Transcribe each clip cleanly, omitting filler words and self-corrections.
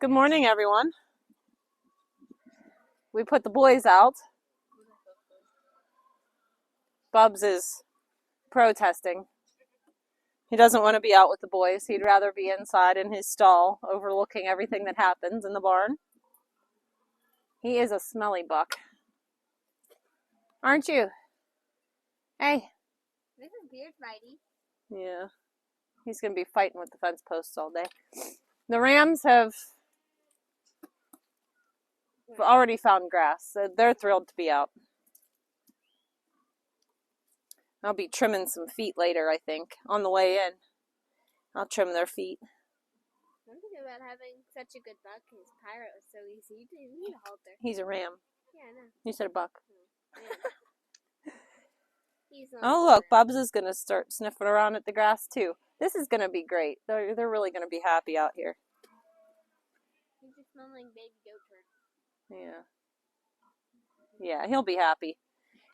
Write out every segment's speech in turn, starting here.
Good morning, everyone. We put the boys out. Bubs is protesting. He doesn't want to be out with the boys. He'd rather be inside in his stall overlooking everything that happens in the barn. He is a smelly buck. Aren't you? Hey. This is beard fighty. Yeah. He's going to be fighting with the fence posts all day. The Rams have already found grass. So they're thrilled to be out. I'll be trimming some feet later, I think, on the way in. I'll trim their feet. One thing about having such a good buck is Pirate was so easy. You didn't need a halter. He's a ram. Yeah, I know. You said a buck. Yeah. Oh, look, Bubs is going to start sniffing around at the grass, too. This is going to be great. They're really going to be happy out here. He just smells like baby goat turd. Yeah. Yeah, he'll be happy.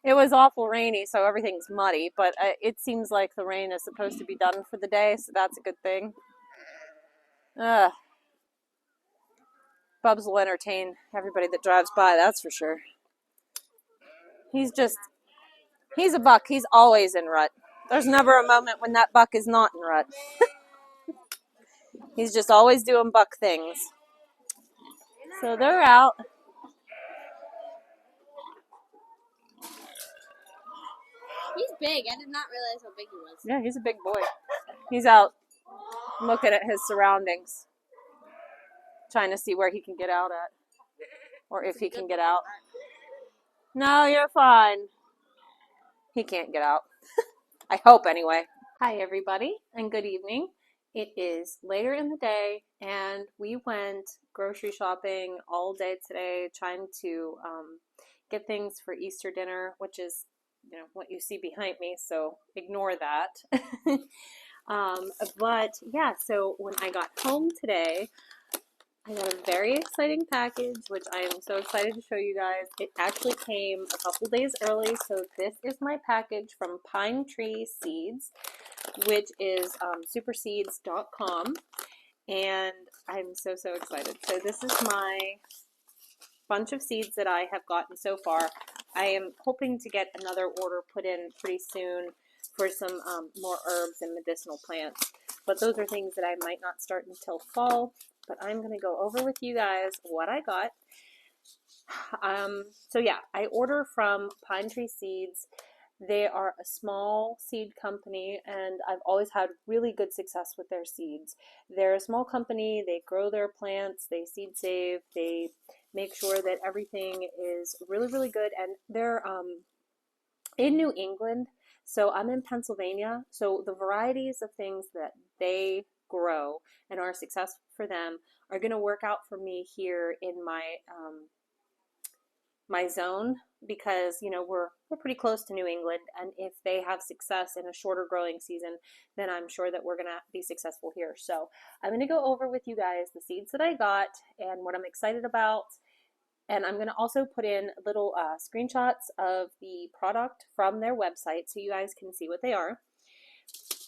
It was awful rainy, so everything's muddy, but it seems like the rain is supposed to be done for the day, so that's a good thing. Bubs will entertain everybody that drives by, that's for sure. He's a buck. He's always in rut. There's never a moment when that buck is not in rut. He's just always doing buck things. So they're out. He's big. I did not realize how big he was. Yeah, he's a big boy. He's out looking at his surroundings, trying to see where he can get out at, or if he can get out. No, you're fine. He can't get out. I hope anyway. Hi everybody, and good evening. It is later in the day, and we went grocery shopping all day today, trying to get things for Easter dinner, which is, what you see behind me, so ignore that. But yeah, so when I got home today, I got a very exciting package, which I am so excited to show you guys. It actually came a couple days early, so this is my package from Pine Tree Seeds, which is superseeds.com, and I'm so excited. So this is my bunch of seeds that I have gotten so far. I am hoping to get another order put in pretty soon for some more herbs and medicinal plants, but those are things that I might not start until fall. But I'm going to go over with you guys what I got. So yeah, I order from Pine Tree Seeds. They are a small seed company, and I've always had really good success with their seeds. They're a small company. They grow their plants, they seed save, they make sure that everything is really good, and they're in New England. So I'm in Pennsylvania, so the varieties of things that they grow and are successful for them are going to work out for me here in my my zone, because we're pretty close to New England, and if they have success in a shorter growing season, then I'm sure that we're going to be successful here. So I'm going to go over with you guys the seeds that I got and what I'm excited about. And I'm going to also put in little screenshots of the product from their website so you guys can see what they are.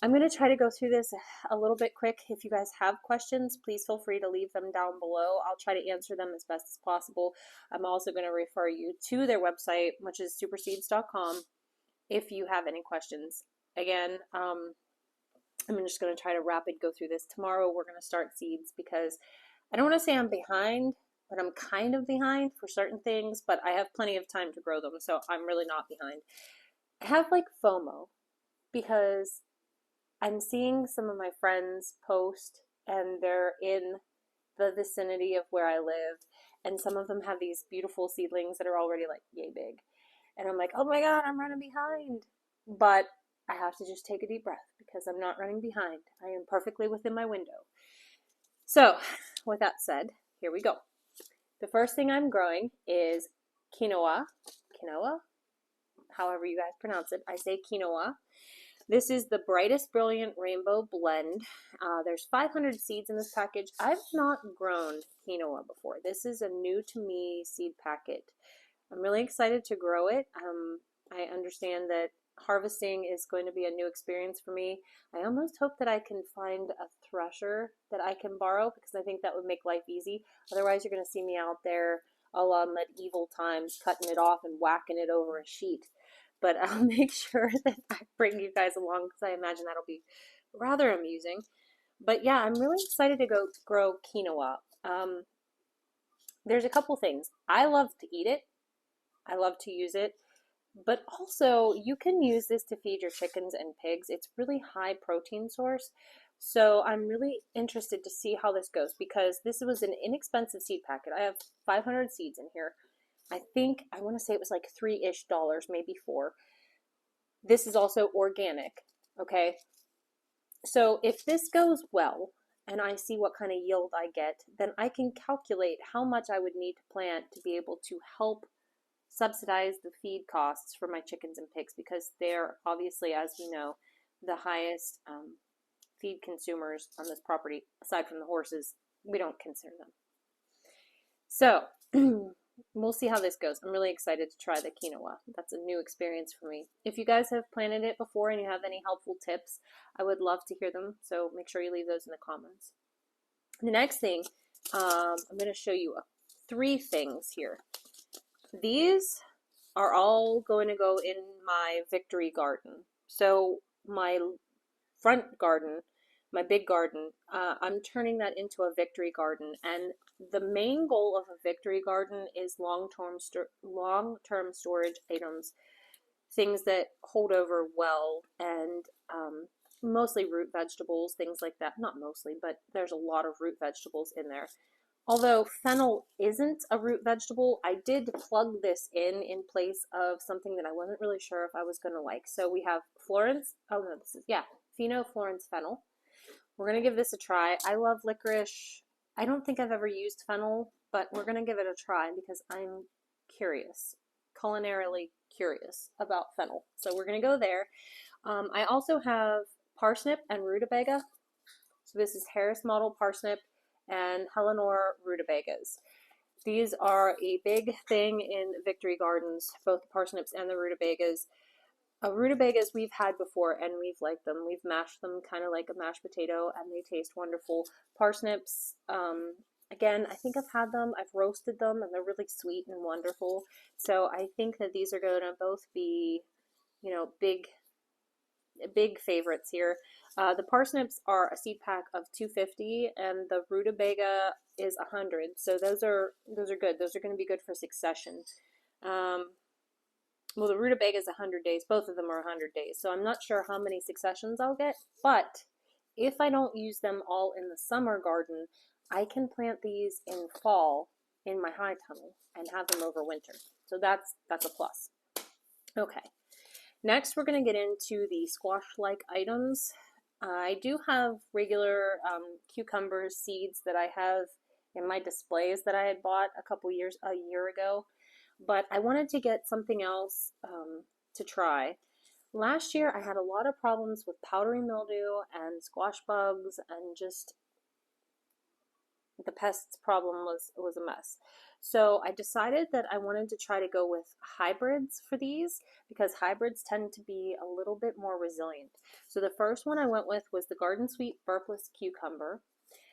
I'm going to try to go through this a little bit quick. If you guys have questions, please feel free to leave them down below. I'll try to answer them as best as possible. I'm also going to refer you to their website, which is superseeds.com, if you have any questions. Again, I'm just going to try to rapid go through this. Tomorrow we're going to start seeds because I don't want to say I'm behind, but I'm kind of behind for certain things, but I have plenty of time to grow them, so I'm really not behind. I have like FOMO because I'm seeing some of my friends post, and they're in the vicinity of where I live, and some of them have these beautiful seedlings that are already like yay big, and I'm like, oh my god, I'm running behind. But I have to just take a deep breath because I'm not running behind. I am perfectly within my window. So with that said, here we go. The first thing I'm growing is quinoa, however you guys pronounce it. I say quinoa. This is the Brightest Brilliant Rainbow Blend. There's 500 seeds in this package. I've not grown quinoa before. This is a new to me seed packet. I'm really excited to grow it. I understand that harvesting is going to be a new experience for me. I almost hope that I can find a thresher that I can borrow because I think that would make life easy. Otherwise, you're going to see me out there a la medieval times, cutting it off and whacking it over a sheet. But I'll make sure that I bring you guys along because I imagine that'll be rather amusing. But yeah, I'm really excited to go grow quinoa. There's a couple things. I love to eat it. I love to use it. But also, you can use this to feed your chickens and pigs. It's really high protein source. So I'm really interested to see how this goes because this was an inexpensive seed packet. I have 500 seeds in here. I think I want to say it was like $3-ish, maybe four. This is also organic. Okay. So if this goes well and I see what kind of yield I get, then I can calculate how much I would need to plant to be able to help subsidize the feed costs for my chickens and pigs because they're obviously, as we know, the highest feed consumers on this property. Aside from the horses, we don't consider them. So we'll see how this goes. I'm really excited to try the quinoa. That's a new experience for me. If you guys have planted it before and you have any helpful tips, I would love to hear them. So make sure you leave those in the comments. The next thing, I'm going to show you three things here. These are all going to go in my victory garden. So my front garden, my big garden, I'm turning that into a victory garden. And the main goal of a victory garden is long-term storage items, things that hold over well, and mostly root vegetables, things like that. Not mostly, but there's a lot of root vegetables in there. Although fennel isn't a root vegetable, I did plug this in place of something that I wasn't really sure if I was going to like. So we have Florence, oh no, this is, yeah, Pheno Florence fennel. We're going to give this a try. I love licorice. I don't think I've ever used fennel, but we're going to give it a try because I'm curious, culinarily curious about fennel. So we're going to go there. I also have parsnip and rutabaga. So this is Harris Model parsnip and Helenor rutabagas. These are a big thing in victory gardens, both the parsnips and the rutabagas. Rutabagas we've had before and we've liked them. We've mashed them kind of like a mashed potato and they taste wonderful. Parsnips, again, I think I've had them. I've roasted them and they're really sweet and wonderful. So I think that these are going to both be, you know, big favorites here. The parsnips are a seed pack of 250 and the rutabaga is 100. So those are good. Those are going to be good for succession. Well, the rutabaga is 100 days. Both of them are 100 days. So I'm not sure how many successions I'll get, but if I don't use them all in the summer garden, I can plant these in fall in my high tunnel and have them over winter. So that's a plus. Okay. Next, we're going to get into the squash-like items. I do have regular cucumber seeds that I have in my displays that I had bought a year ago, but I wanted to get something else to try. Last year, I had a lot of problems with powdery mildew and squash bugs, and just the pests problem was a mess. So I decided that I wanted to try to go with hybrids for these because hybrids tend to be a little bit more resilient. So the first one I went with was the Garden Sweet Burpless Cucumber.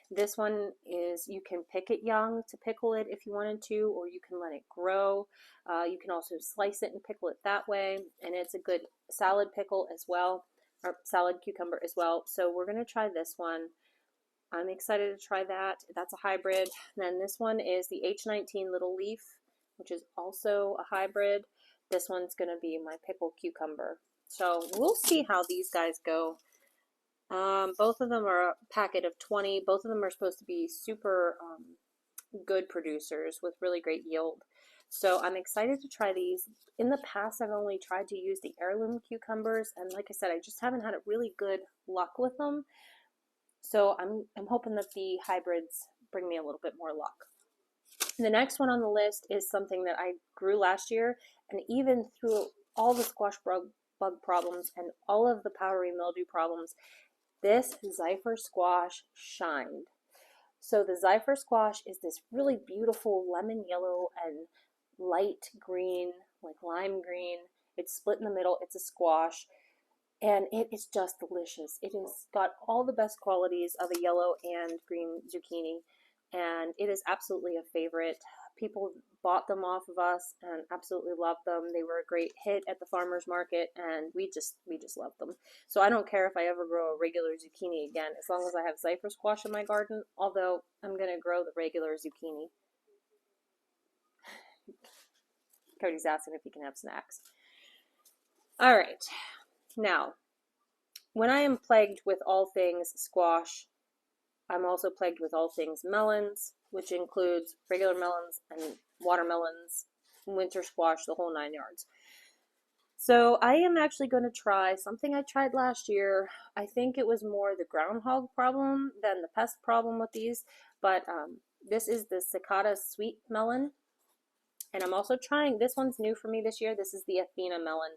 This one is, you can pick it young to pickle it if you wanted to, or you can let it grow. You can also slice it and pickle it that way, and it's a good salad pickle as well, or salad cucumber as well. So we're going to try this one. I'm excited to try that. That's a hybrid. Then this one is the H19 Little Leaf, which is also a hybrid. This one's going to be my pickled cucumber. So we'll see how these guys go. Both of them are a packet of 20. Both of them are supposed to be super good producers with really great yield. So I'm excited to try these. In the past, I've only tried to use the heirloom cucumbers, and like I said, I just haven't had a really good luck with them. So I'm hoping that the hybrids bring me a little bit more luck. The next one on the list is something that I grew last year, and even through all the squash bug problems and all of the powdery mildew problems, this Zephyr squash shined. So the Zephyr squash is this really beautiful lemon yellow and light green, like lime green. It's split in the middle. It's a squash, and it is just delicious. It has got all the best qualities of a yellow and green zucchini, and it is absolutely a favorite. People bought them off of us and absolutely loved them. They were a great hit at the farmers market, and we just love them. So I don't care if I ever grow a regular zucchini again, as long as I have cypress squash in my garden. Although I'm gonna grow the regular zucchini. Cody's asking if he can have snacks. All right, now when I am plagued with all things squash, I'm also plagued with all things melons, which includes regular melons and watermelons, winter squash, the whole 9 yards. So I am actually going to try something I tried last year. I think it was more the groundhog problem than the pest problem with these, but this is the cicada sweet melon. And I'm also trying, this one's new for me this year. This is the Athena melon.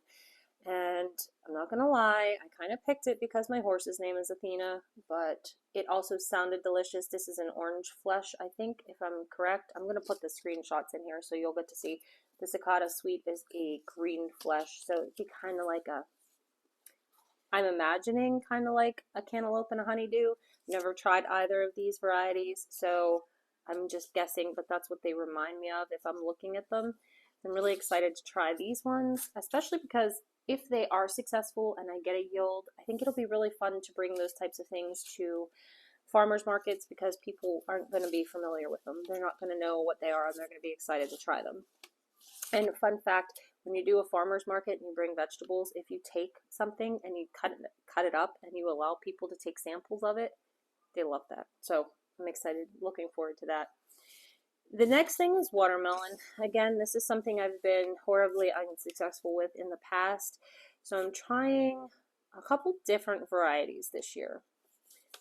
And I'm not gonna lie, I kind of picked it because my horse's name is Athena, but it also sounded delicious. This is an orange flesh, I think, if I'm correct. I'm gonna put the screenshots in here so you'll get to see. The cicada sweet is a green flesh, so it'd be kind of like a, I'm imagining kind of like a cantaloupe and a honeydew. Never tried either of these varieties, so I'm just guessing, but that's what they remind me of if I'm looking at them. I'm really excited to try these ones, especially because if they are successful and I get a yield, I think it'll be really fun to bring those types of things to farmers markets because people aren't going to be familiar with them. They're not going to know what they are, and they're going to be excited to try them. And fun fact, when you do a farmer's market and you bring vegetables, if you take something and you cut it up and you allow people to take samples of it, they love that. So I'm excited, looking forward to that. The next thing is watermelon. Again, this is something I've been horribly unsuccessful with in the past. So I'm trying a couple different varieties this year.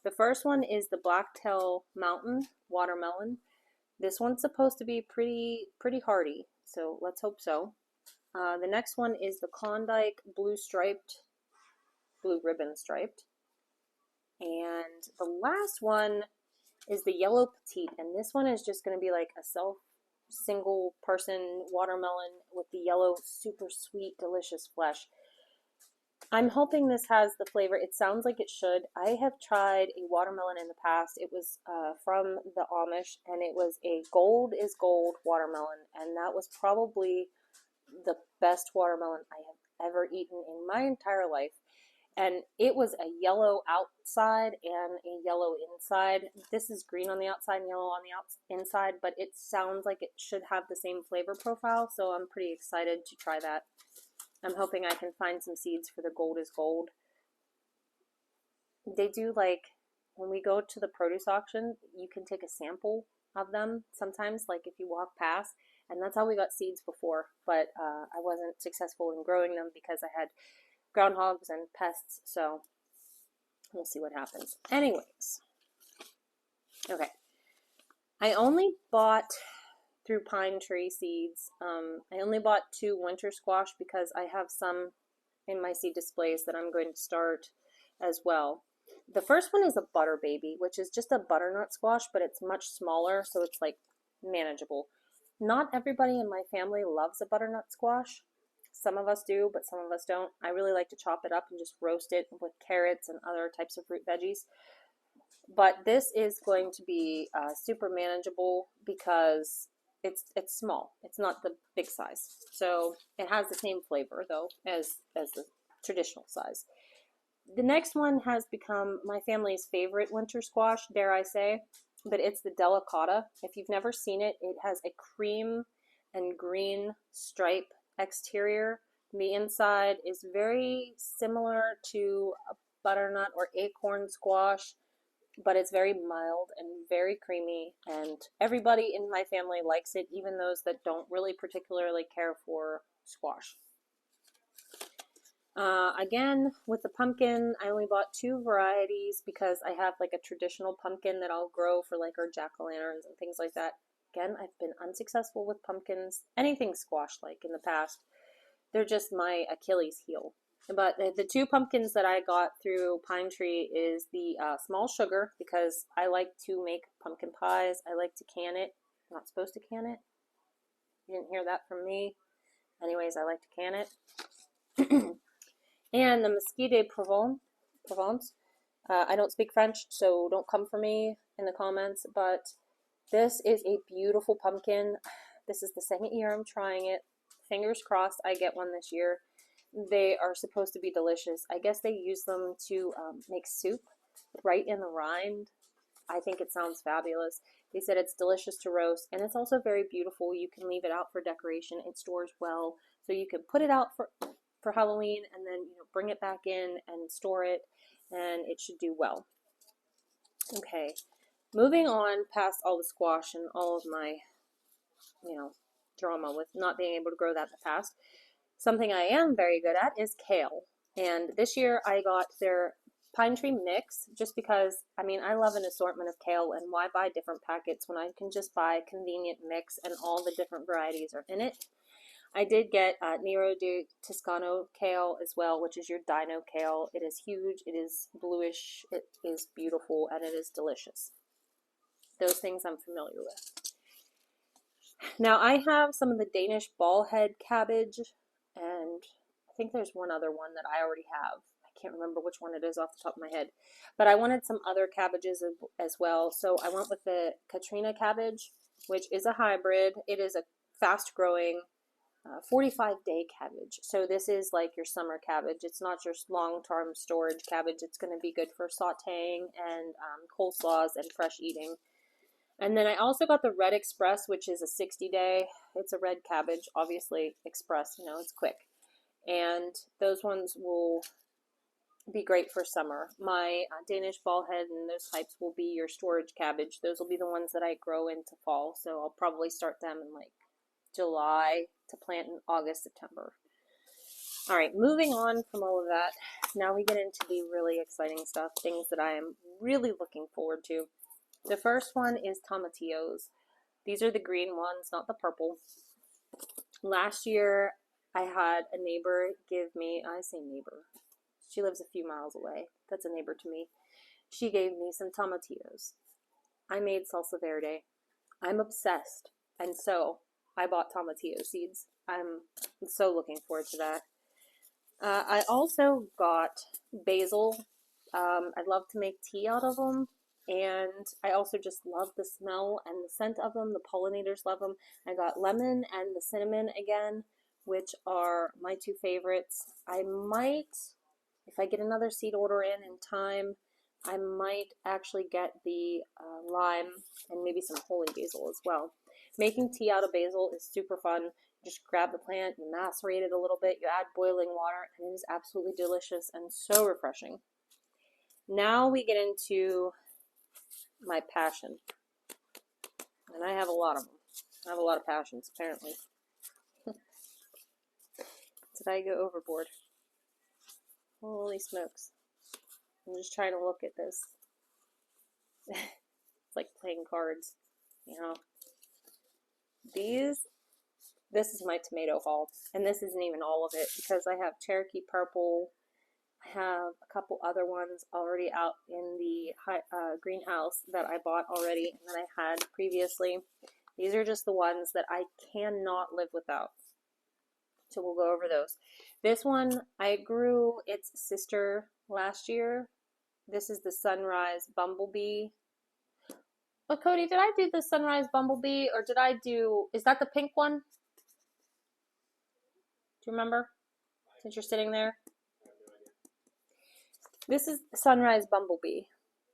The first one is the Blacktail Mountain watermelon. This one's supposed to be pretty hardy, so let's hope so. The next one is the Klondike Blue Ribbon Striped. And the last one is the Yellow Petite, and this one is just going to be like a single person watermelon with the yellow, super sweet, delicious flesh. I'm hoping this has the flavor. It sounds like it should. I have tried a watermelon in the past. It was from the Amish, and it was a gold is gold watermelon, and that was probably the best watermelon I have ever eaten in my entire life. And it was a yellow outside and a yellow inside. This is green on the outside and yellow on the inside, but it sounds like it should have the same flavor profile, so I'm pretty excited to try that. I'm hoping I can find some seeds for the gold is gold. They do, like, when we go to the produce auction, you can take a sample of them sometimes, like if you walk past, and that's how we got seeds before, but I wasn't successful in growing them because I had groundhogs and pests, so we'll see what happens. Anyways, okay, I only bought through Pine Tree Seeds. I only bought 2 winter squash because I have some in my seed displays that I'm going to start as well. The first one is a butter baby, which is just a butternut squash, but it's much smaller, so it's like manageable. Not everybody in my family loves a butternut squash. Some of us do, but some of us don't. I really like to chop it up and just roast it with carrots and other types of root veggies. But this is going to be super manageable because it's small. It's not the big size. So it has the same flavor, though, as the traditional size. The next one has become my family's favorite winter squash, dare I say, but it's the delicata. If you've never seen it, it has a cream and green stripe exterior. The inside is very similar to a butternut or acorn squash, but it's very mild and very creamy, and everybody in my family likes it, even those that don't really particularly care for squash. Again, with the pumpkin, I only bought 2 varieties because I have like a traditional pumpkin that I'll grow for like our jack-o'-lanterns and things like that. Again, I've been unsuccessful with pumpkins, anything squash-like in the past. They're just my Achilles heel. But the 2 pumpkins that I got through Pine Tree is the small sugar, because I like to make pumpkin pies. I like to can it. I'm not supposed to can it. You didn't hear that from me. Anyways, I like to can it. And the Mesquite de Provence. I don't speak French, so don't come for me in the comments, but this is a beautiful pumpkin. This is the second year I'm trying it. Fingers crossed I get one this year. They are supposed to be delicious. I guess they use them to make soup right in the rind. I think it sounds fabulous. They said it's delicious to roast, and it's also very beautiful. You can leave it out for decoration. It stores well, so you can put it out for Halloween and then bring it back in and store it, and it should do well. Okay, moving on past all the squash and all of my drama with not being able to grow that in the past. Something I am very good at is kale. And this year I got their pine tree mix just because, I love an assortment of kale, and why buy different packets when I can just buy a convenient mix and all the different varieties are in it. I did get Nero de Toscano kale as well, which is your dino kale. It is huge, it is bluish, it is beautiful, and it is delicious. Those things I'm familiar with. Now I have some of the Danish ball head cabbage, and I think there's one other one that I already have. I can't remember which one it is off the top of my head, but I wanted some other cabbages as well, so I went with the Katrina cabbage, which is a hybrid. It is a fast growing 45-day cabbage. So this is like your summer cabbage. It's not your long-term storage cabbage. It's going to be good for sauteing and coleslaws and fresh eating. And then I also got the Red Express, which is a 60-day. It's a red cabbage, obviously express, it's quick. And those ones will be great for summer. My Danish ballhead and those types will be your storage cabbage. Those will be the ones that I grow into fall. So I'll probably start them in like July to plant in August, September. All right, moving on from all of that, now we get into the really exciting stuff, things that I am really looking forward to. The first one is tomatillos. These are the green ones, not the purple. Last year, I had a neighbor give me, I say neighbor, she lives a few miles away. That's a neighbor to me. She gave me some tomatillos. I made salsa verde. I'm obsessed. And so I bought tomatillo seeds. I'm so looking forward to that. I also got basil. I'd love to make tea out of them. And I also just love the smell and the scent of them. The pollinators love them. I got lemon and the cinnamon again, which are my two favorites. I might, if I get another seed order in time, I might actually get the lime and maybe some holy basil as well. Making tea out of basil is super fun. You just grab the plant, you macerate it a little bit, you add boiling water, and it is absolutely delicious and so refreshing. Now we get into my passion, and I have a lot of them. I have a lot of passions, apparently. Did I go overboard? Holy smokes. I'm just trying to look at this. It's like playing cards, This is my tomato haul, and this isn't even all of it because I have Cherokee Purple. I have a couple other ones already out in the greenhouse that I bought already and that I had previously. These are just the ones that I cannot live without. So we'll go over those. This one, I grew its sister last year. This is the Sunrise Bumblebee. Oh, Cody, did I do the Sunrise Bumblebee or is that the pink one? Do you remember? Since you're sitting there. This is Sunrise Bumblebee,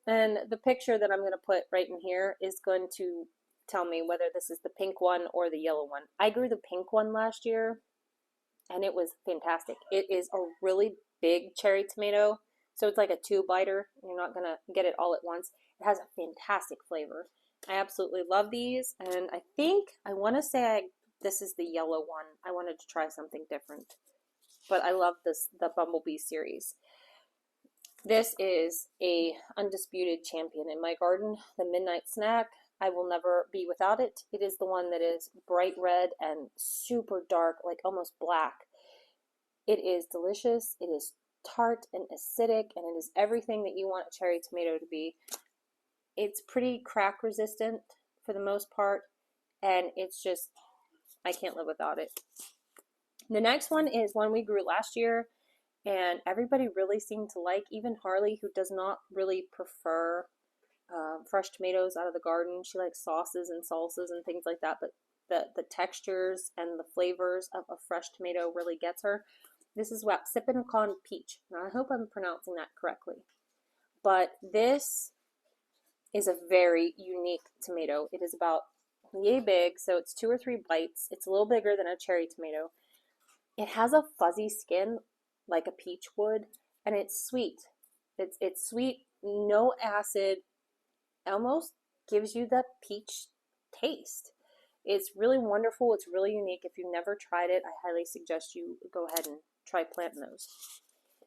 and the picture that I'm going to put right in here is going to tell me whether this is the pink one or the yellow one. I grew the pink one last year, and it was fantastic. It is a really big cherry tomato, so it's like a two-biter. You're not going to get it all at once. It has a fantastic flavor. I absolutely love these, and I want to say this is the yellow one. I wanted to try something different, but I love the Bumblebee series. This is a undisputed champion in my garden, the Midnight Snack. I will never be without it. It is the one that is bright red and super dark, like almost black. It is delicious. It is tart and acidic, and it is everything that you want a cherry tomato to be. It's pretty crack resistant for the most part, and I can't live without it. The next one is one we grew last year. and everybody really seemed to like, even Harley, who does not really prefer fresh tomatoes out of the garden. She likes sauces and salsas and things like that, but the textures and the flavors of a fresh tomato really gets her. This is what Sippin' Peach. Now I hope I'm pronouncing that correctly. But this is a very unique tomato. It is about yay big, so it's 2 or 3 bites. It's a little bigger than a cherry tomato. It has a fuzzy skin like a peach would, and it's sweet. It's sweet, no acid, almost gives you that peach taste. It's really wonderful. It's really unique. If you've never tried it, I highly suggest you go ahead and try planting those.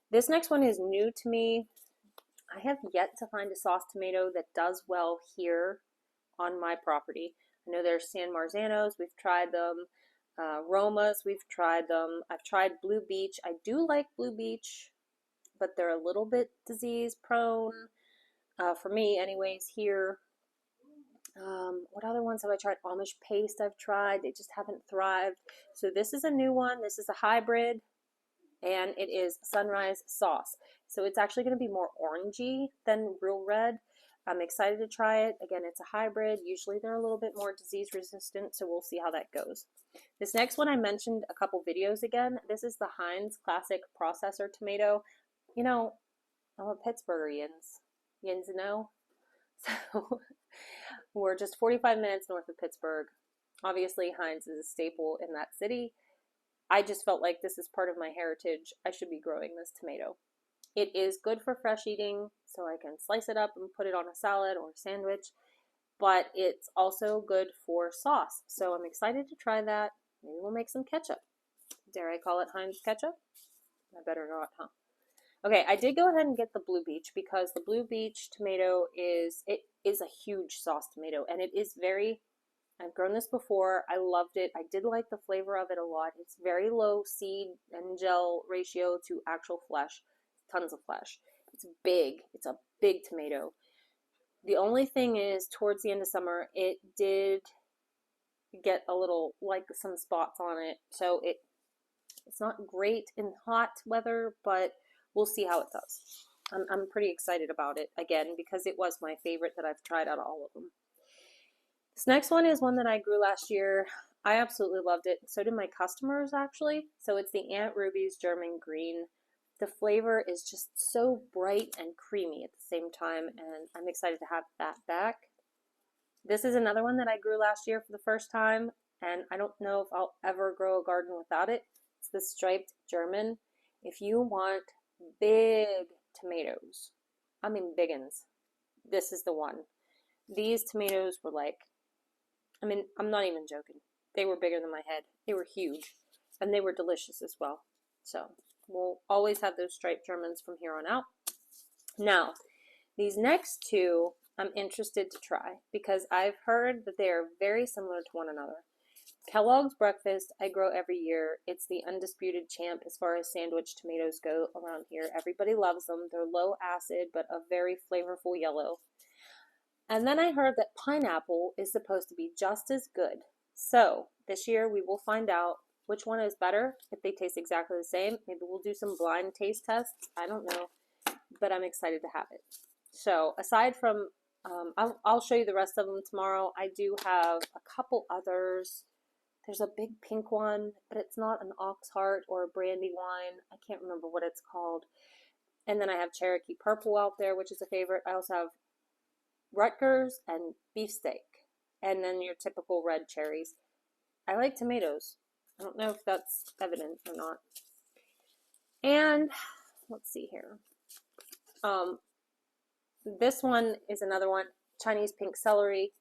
This next one is new to me. I have yet to find a sauce tomato that does well here on my property. I know there's San Marzanos, we've tried them. Romas, we've tried them. I've tried Blue Beach. I do like Blue Beach, but they're a little bit disease prone, for me anyways, here. What other ones have I tried? Amish paste I've tried. They just haven't thrived. So this is a new one. This is a hybrid, and it is Sunrise Sauce. So it's actually going to be more orangey than real red. I'm excited to try it. Again, it's a hybrid. Usually they're a little bit more disease resistant, so we'll see how that goes. This next one I mentioned a couple videos again. This is the Heinz Classic Processor Tomato. You know, I'm a Pittsburgher, yins. Yins know? So we're just 45 minutes north of Pittsburgh. Obviously, Heinz is a staple in that city. I just felt like this is part of my heritage. I should be growing this tomato. It is good for fresh eating, so I can slice it up and put it on a salad or a sandwich, but it's also good for sauce. So I'm excited to try that. Maybe we'll make some ketchup. Dare I call it Heinz ketchup? I better not, huh? Okay, I did go ahead and get the Blue Beach because the Blue Beach tomato is a huge sauce tomato, and it is very, I've grown this before. I loved it. I did like the flavor of it a lot. It's very low seed and gel ratio to actual flesh, tons of flesh. It's big. It's a big tomato. The only thing is, towards the end of summer, it did get a little, like some spots on it. So it's not great in hot weather, but we'll see how it does. I'm pretty excited about it, again, because it was my favorite that I've tried out of all of them. This next one is one that I grew last year. I absolutely loved it. So did my customers, actually. So it's the Aunt Ruby's German Green. The flavor is just so bright and creamy at the same time, and I'm excited to have that back. This is another one that I grew last year for the first time, and I don't know if I'll ever grow a garden without it. It's the striped German. If you want big tomatoes, I mean biggins, this is the one. These tomatoes were like, I mean, I'm not even joking. They were bigger than my head. They were huge, and they were delicious as well. So we'll always have those striped Germans from here on out. Now, these next two I'm interested to try because I've heard that they are very similar to one another. Kellogg's Breakfast I grow every year. It's the undisputed champ as far as sandwich tomatoes go around here. Everybody loves them. They're low acid but a very flavorful yellow. And then I heard that pineapple is supposed to be just as good. So this year we will find out which one is better, if they taste exactly the same. Maybe we'll do some blind taste tests. I don't know, but I'm excited to have it. So aside from, I'll show you the rest of them tomorrow. I do have a couple others. There's a big pink one, but it's not an ox heart or a brandy wine. I can't remember what it's called. And then I have Cherokee Purple out there, which is a favorite. I also have Rutgers and beefsteak, and then your typical red cherries. I like tomatoes. I don't know if that's evident or not. And let's see here. This one is another one, Chinese pink celery.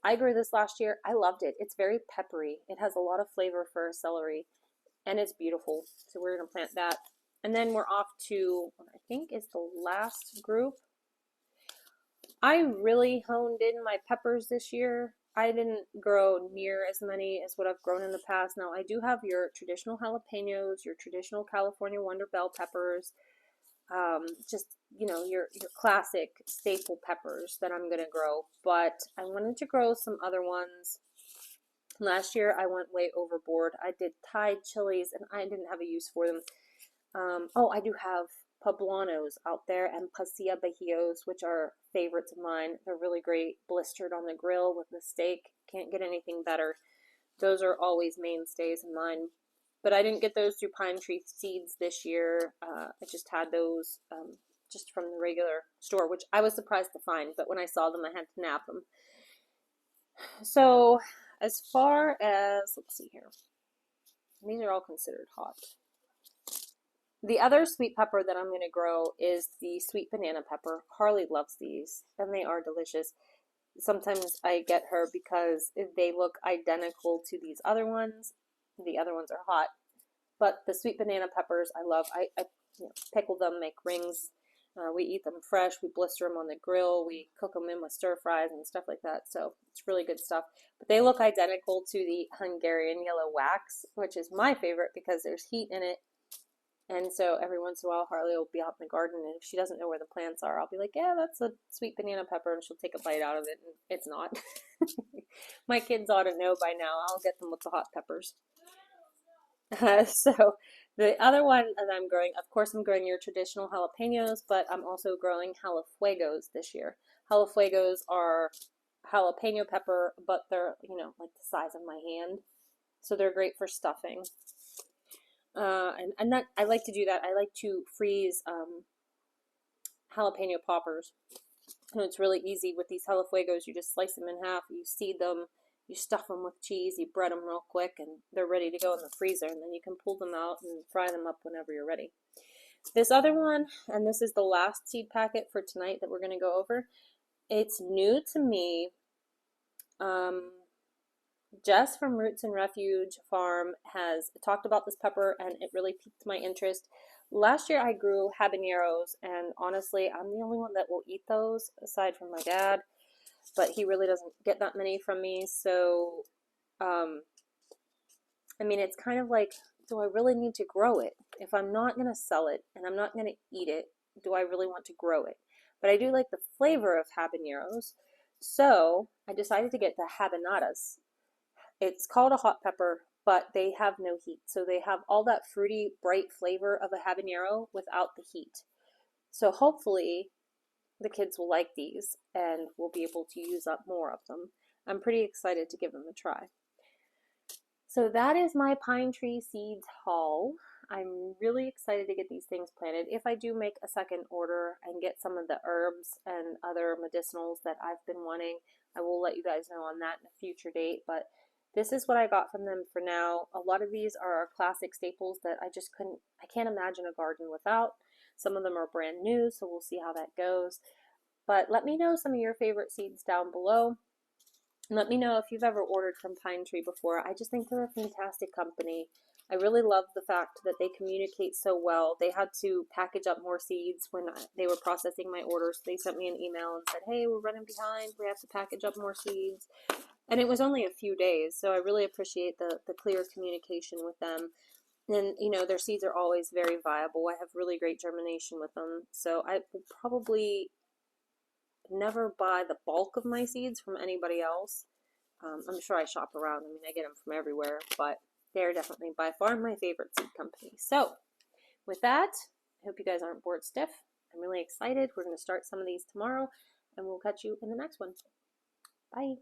I grew this last year. I loved it. It's very peppery. It has a lot of flavor for celery, and it's beautiful. So we're going to plant that. And then we're off to what I think is the last group. I really honed in my peppers this year. I didn't grow near as many as what I've grown in the past. Now, I do have your traditional jalapenos, your traditional California Wonder Bell peppers, just, you know, your classic staple peppers that I'm going to grow. But I wanted to grow some other ones. Last year, I went way overboard. I did Thai chilies, and I didn't have a use for them. Oh, I do have poblanos out there and pasilla bajios, which are favorites of mine. They're really great, blistered on the grill with the steak. Can't get anything better. Those are always mainstays in mine. But I didn't get those through Pine Tree Seeds this year. I just had those just from the regular store, which I was surprised to find. But when I saw them, I had to nab them. So as far as, let's see here, these are all considered hot. The other sweet pepper that I'm going to grow is the sweet banana pepper. Harley loves these, and they are delicious. Sometimes I get her because they look identical to these other ones. The other ones are hot, but the sweet banana peppers I love. I pickle them, make rings. We eat them fresh. We blister them on the grill. We cook them in with stir fries and stuff like that. So it's really good stuff. But they look identical to the Hungarian yellow wax, which is my favorite because there's heat in it. And so every once in a while, Harley will be out in the garden, and if she doesn't know where the plants are, I'll be like, yeah, that's a sweet banana pepper, and she'll take a bite out of it, and it's not. My kids ought to know by now. I'll get them with the hot peppers. So the other one that I'm growing, of course, I'm growing your traditional jalapenos, but I'm also growing jalafuegos this year. Jalafuegos are jalapeno pepper, but they're, like the size of my hand. So they're great for stuffing. And that I like to do that. I like to freeze jalapeno poppers. And it's really easy with these jalafuegos. You just slice them in half, you seed them, you stuff them with cheese, you bread them real quick, and they're ready to go in the freezer. And then you can pull them out and fry them up whenever you're ready. This other one, and this is the last seed packet for tonight that we're going to go over. It's new to me. Jess from Roots and Refuge Farm has talked about this pepper, and it really piqued my interest. Last year I grew habaneros, and honestly, I'm the only one that will eat those aside from my dad, but he really doesn't get that many from me. So, I mean, it's kind of like, do I really need to grow it? If I'm not going to sell it and I'm not going to eat it, do I really want to grow it? But I do like the flavor of habaneros, so I decided to get the habanadas. It's called a hot pepper, but they have no heat. So they have all that fruity, bright flavor of a habanero without the heat. So hopefully the kids will like these and we'll be able to use up more of them. I'm pretty excited to give them a try. So that is my pine tree seeds haul. I'm really excited to get these things planted. If I do make a second order and get some of the herbs and other medicinals that I've been wanting, I will let you guys know on that in a future date. But this is what I got from them for now. A lot of these are our classic staples that I can't imagine a garden without. Some of them are brand new, so we'll see how that goes. But let me know some of your favorite seeds down below. Let me know if you've ever ordered from Pine Tree before. I just think they're a fantastic company. I really love the fact that they communicate so well. They had to package up more seeds when they were processing my orders. They sent me an email and said, hey, we're running behind. We have to package up more seeds. And it was only a few days, so I really appreciate the clear communication with them. And, their seeds are always very viable. I have really great germination with them. So I will probably never buy the bulk of my seeds from anybody else. I'm sure I shop around. I mean, I get them from everywhere, but they're definitely by far my favorite seed company. So with that, I hope you guys aren't bored stiff. I'm really excited. We're going to start some of these tomorrow, and we'll catch you in the next one. Bye.